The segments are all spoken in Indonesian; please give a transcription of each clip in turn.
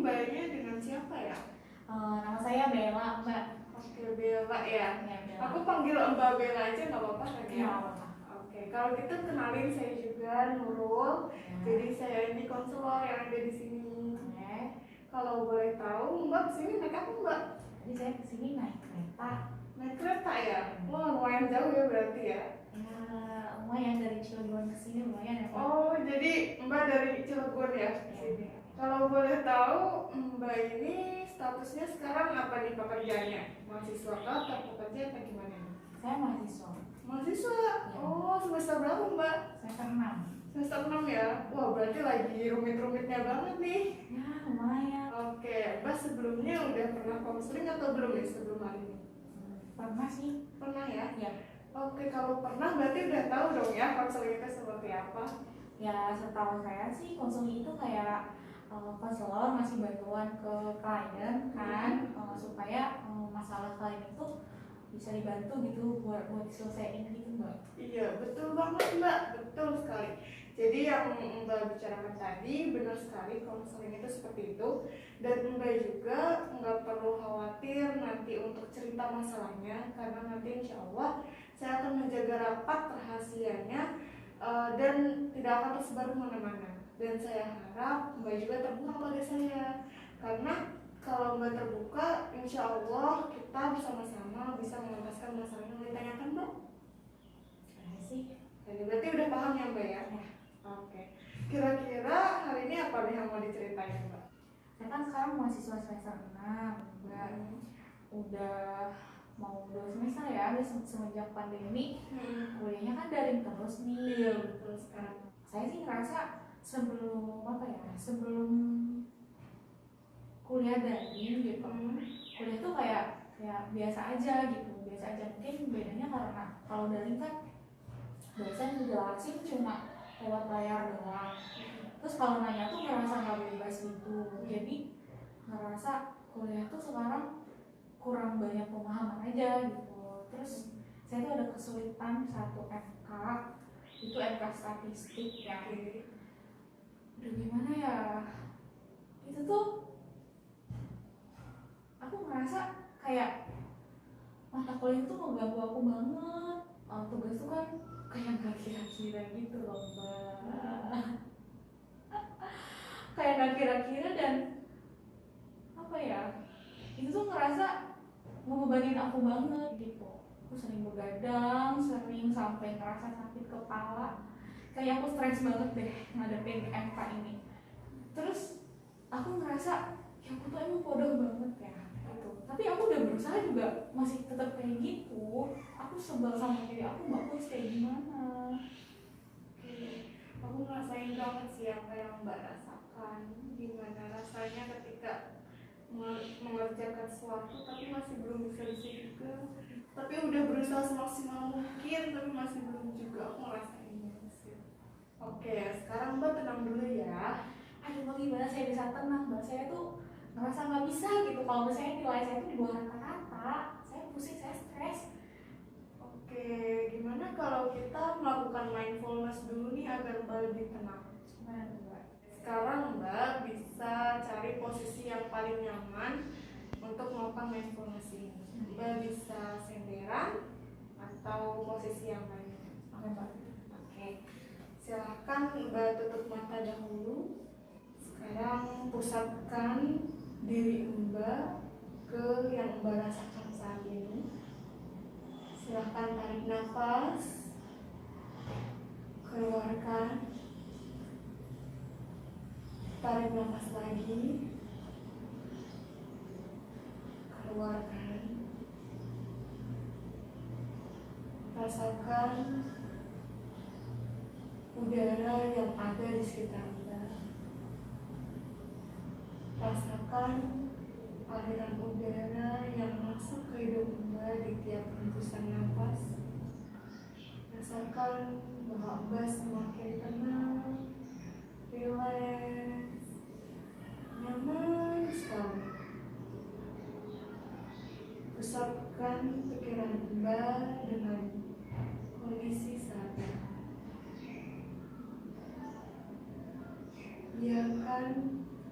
mbaknya dengan siapa ya? Nama saya Bella, Mbak. Oke, Bella ya. Ya, Bella. Aku panggil Mbak Bella aja nggak apa-apa kan ya? Ya. Oke, kalau gitu kenalin saya juga Nurul. Ya. Jadi saya ini konselor yang ada di sini. Oke. Kalau boleh tahu, Mbak kesini naik apa Mbak? Jadi saya kesini naik kereta. Naik kereta ya? Wah, lumayan jauh ya berarti ya? Ya, lumayan dari Cilegon ke sini lumayan ya, Pak. Oh, jadi Mbak dari Cilegon ya? Ya. Kalau boleh tahu, Mbak ini statusnya sekarang apa nih pekerjaannya? Mahasiswa kah atau pekerja atau gimana? Saya mahasiswa. Mahasiswa? Ya. Oh, semester berapa Mbak? Semester 6. Semester 6 ya? Wah, berarti lagi rumit-rumitnya banget nih. Ya, lumayan. Oke, Mbak sebelumnya udah pernah konseling atau belum nih sebelum hari ini? Pernah sih. Pernah ya? Ya. Oke, kalau pernah berarti udah tahu dong ya konseling itu seperti apa? Ya, setahu saya sih konseling itu kayak konselor ngasih bantuan ke klien kan, supaya masalah klien itu bisa dibantu gitu buat diselesaikan gitu, Mbak. Iya, betul banget Mbak, betul sekali. Jadi yang Mbak bicarakan tadi benar sekali, konseling itu seperti itu. Dan Mbak juga nggak perlu khawatir nanti untuk cerita masalahnya, karena nanti insya Allah saya akan menjaga rapat rahasianya dan tidak akan tersebar kemana-mana. Dan saya harap Mbak juga terbuka pada saya, karena kalau Mbak terbuka, insya Allah kita bersama-sama bisa mengentaskan masalah yang ditanyakan Mbak. Sih. Jadi berarti udah paham ya Mbak ya? Ya. Oke. Kira-kira hari ini apa nih yang mau diceritain Mbak? Saya kan sekarang mahasiswa semester 6, Mbak. Udah mau 2 semester ya, udah semenjak pandemi. Kuliahnya kan daring terus nih. Iya, betul sekali. Saya sih ngerasa sebelum kuliah daring gitu, kuliah tuh kayak biasa aja gitu, mungkin bedanya karena kalau daring kan dosen ngejelasin cuma lewat layar doang, terus kalau nanya tuh ngerasa nggak bebas gitu, jadi ngerasa kuliah tuh sekarang kurang banyak pemahaman aja gitu. Terus saya tuh ada kesulitan satu FK, itu FK statistik ya. Udah gimana ya, itu tuh aku ngerasa kayak mata kuliah tuh mengganggu aku banget. Tugas tuh kan kayak gak kira-kira gitu loh Mbak. Kayak gak kira-kira dan apa ya, itu tuh ngerasa ngebebanin aku banget gitu. Aku sering begadang, sering sampai ngerasa sakit kepala, kayak aku stres banget deh ngadepin MK ini. Terus aku ngerasa ya aku tuh emang bodoh banget ya gitu. Tapi aku udah berusaha juga masih tetap kayak gitu. Aku sebel sama diri aku, Mbak, aku kayak gimana. Aku ngerasain banget sih apa yang Mbak rasakan. Gimana rasanya ketika mengerjakan sesuatu tapi masih belum bisa juga, tapi udah berusaha semaksimal mungkin tapi masih belum juga. Aku ngerasainnya sih. Oke, sekarang Mbak tenang dulu ya. Aduh, Mbak, gimana saya bisa tenang, Mbak? Saya tuh ngerasa nggak bisa gitu kalau misalnya nilai saya tuh di bawah rata-rata. Saya pusing, saya stres. Oke, gimana kalau kita melakukan mindfulness dulu nih agar Mbak lebih tenang? Gimana tuh, Mbak? Sekarang Mbak bisa cari posisi yang paling nyaman untuk melakukan mindfulness ini. Mbak bisa senderan atau posisi yang lain. Oke, Mbak. Oke, silahkan Mbak tutup mata dahulu. Sekarang pusatkan diri Mbak ke yang Mbak rasakan saat ini. Silahkan tarik nafas, keluarkan. Tarik nafas lagi, keluarkan. Rasakan udara yang ada di sekitar Anda. Rasakan aliran udara yang masuk ke hidung Anda di tiap hembusan nafas. Rasakan bahwa Anda semakin tenang, rileks, nyaman sekali. Pusatkan pikiran Mbak dengan kondisi saat ini. Biarkan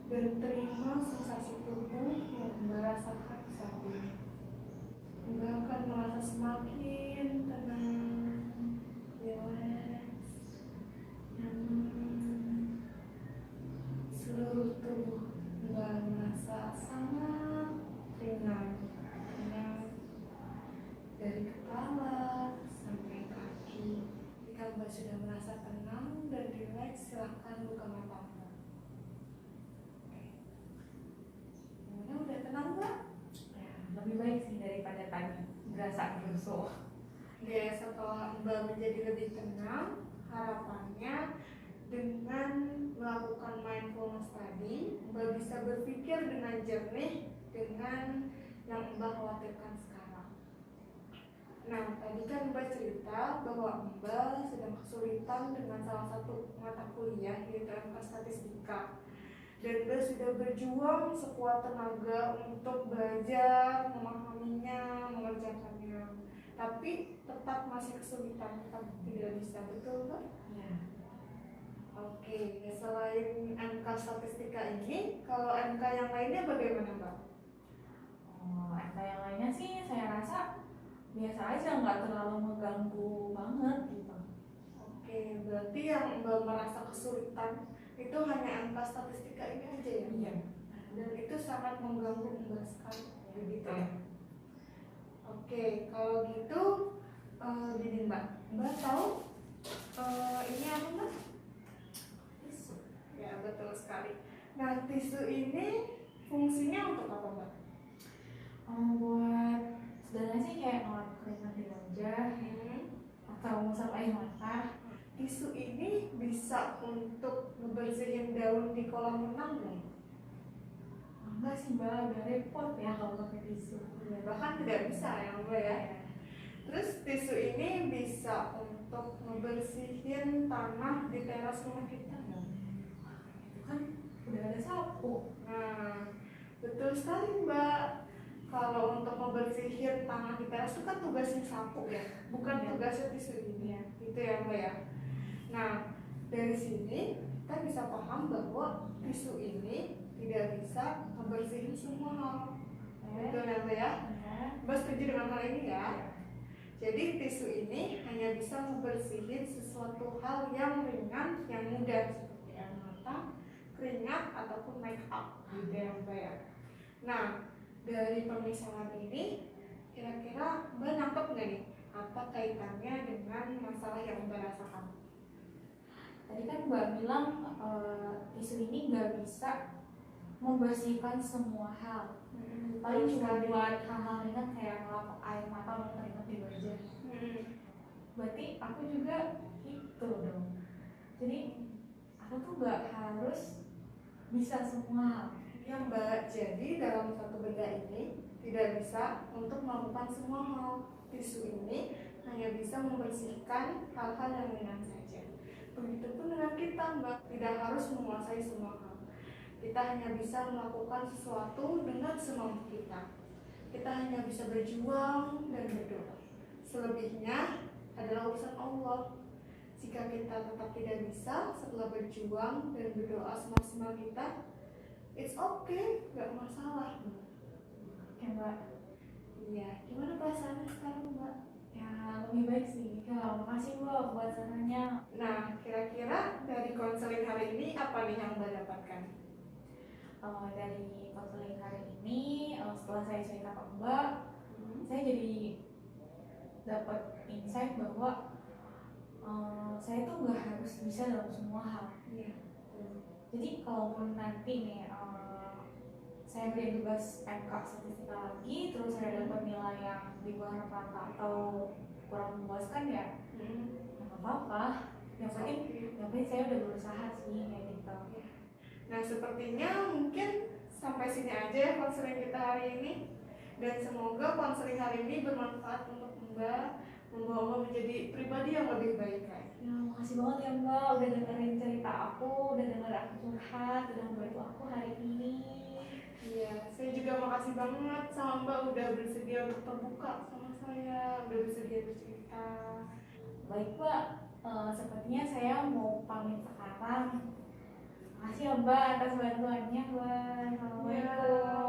dan terima sensasi tubuh yang Mbak rasakan saat ini. Mbak akan merasa semakin tenang, rileks, nyaman. Seluruh tubuh Mbak merasa sangat ringan, dari kepala sampai kaki. Jika Mbak sudah merasa tenang dan rileks, silahkan buka mata Mbak. Oke. Gimana, udah tenang Mbak? Ya, lebih baik sih daripada tadi berasa rusuh. Oke, setelah Mbak menjadi lebih tenang, harapannya dengan melakukan mindfulness tadi, Mbak bisa berpikir dengan jernih dengan yang Mbak khawatirkan sekarang. Nah, tadi kan Mbak cerita bahwa Mbak sedang kesulitan dengan salah satu mata kuliah, yaitu MK Statistika. Dan Mbak sudah berjuang sekuat tenaga untuk belajar, memahaminya, mengerjakannya. Tapi tetap masih kesulitan, tetap tidak bisa, betul Mbak? Ya. Oke, selain MK Statistika ini, kalau MK yang lainnya bagaimana Mbak? MK yang lainnya sih saya rasa biasa aja, nggak terlalu mengganggu banget gitu. Oke, berarti yang Mbak merasa kesulitan itu hanya MK Statistika ini aja ya? Iya. Dan itu sangat mengganggu Mbak sekali, begitu Betul. ya? Oke, kalau gitu gini Mbak tahu ini apa Mbak? Tisu. Ya, betul sekali. Nah, tisu ini fungsinya untuk apa Mbak? Buat sebenarnya sih kayak ngelap keringat di wajah atau ngusap air mata. Tisu ini bisa untuk ngebersihin daun di kolam renang nggak? Enggak sih Mbak, agak repot ya kalau pakai tisu. Ya, bahkan tidak bisa ya Mbak ya. Terus tisu ini bisa untuk ngebersihin tanah di teras rumah kita nggak? Itu kan udah ada sapu. Nah, betul sekali Mbak. Kalau untuk membersihin tanah di teras itu kan tugasnya sapu ya, bukan tugasnya tisu ini ya. Gitu ya Mbak ya. Nah, dari sini kita bisa paham bahwa tisu ini tidak bisa membersihin semua hal. Betul ya Mbak ya? Mbak setuju dengan hal ini ya? Jadi tisu ini hanya bisa membersihin sesuatu hal yang ringan, yang mudah seperti air mata, keringat, ataupun make up gitu ya Mbak ya. Nah, dari pemisahan ini kira-kira Mbak nangkep nggak nih apa kaitannya dengan masalah yang Mbak rasakan? Tadi kan Mbak bilang tisu ini nggak bisa membersihkan semua hal. Paling cuma buat hal-hal ringan kayak ngelap air mata atau keringat di wajah. Berarti aku juga itu dong. Jadi aku tuh nggak harus bisa semua hal. Yang Mbak, jadi dalam satu benda ini tidak bisa untuk melakukan semua hal. Tisu ini hanya bisa membersihkan hal-hal yang ringan saja. Begitupun dengan kita Mbak, tidak harus menguasai semua hal. Kita hanya bisa melakukan sesuatu dengan semampu kita. Kita hanya bisa berjuang dan berdoa. Selebihnya adalah urusan Allah. Jika kita tetap tidak bisa setelah berjuang dan berdoa semaksimal kita, it's okay, nggak masalah. Ya Mbak. Iya, gimana perasaannya sekarang Mbak? Ya lebih baik sih. Ya makasih Mbak buat sarannya. Nah, kira-kira dari konseling hari ini apa nih yang Mbak dapatkan? Dari konseling hari ini setelah saya cerita ke Mbak, saya jadi dapat insight bahwa saya tuh nggak harus bisa dalam semua hal. Iya. Jadi kalaupun nanti nih saya beri tugas MK statistika lagi, terus saya dapat nilai yang di bawah rata-rata atau kurang memuaskan ya, nggak apa-apa. Yang penting saya udah berusaha sih kayak gitu. Nah, sepertinya mungkin sampai sini aja ya konseling kita hari ini. Dan semoga konseling hari ini bermanfaat untuk Mbak, membawa Mbak menjadi pribadi yang lebih baik lagi. Ya, makasih banget ya Mbak udah dengerin cerita aku, udah denger aku curhat, udah membantu aku hari ini. Iya, saya juga makasih banget sama Mbak udah bersedia untuk terbuka sama saya, udah bersedia bercerita. Baik Mbak, sepertinya saya mau pamit sekarang. Makasih ya Mbak atas bantuannya Mbak. Assalamualaikum.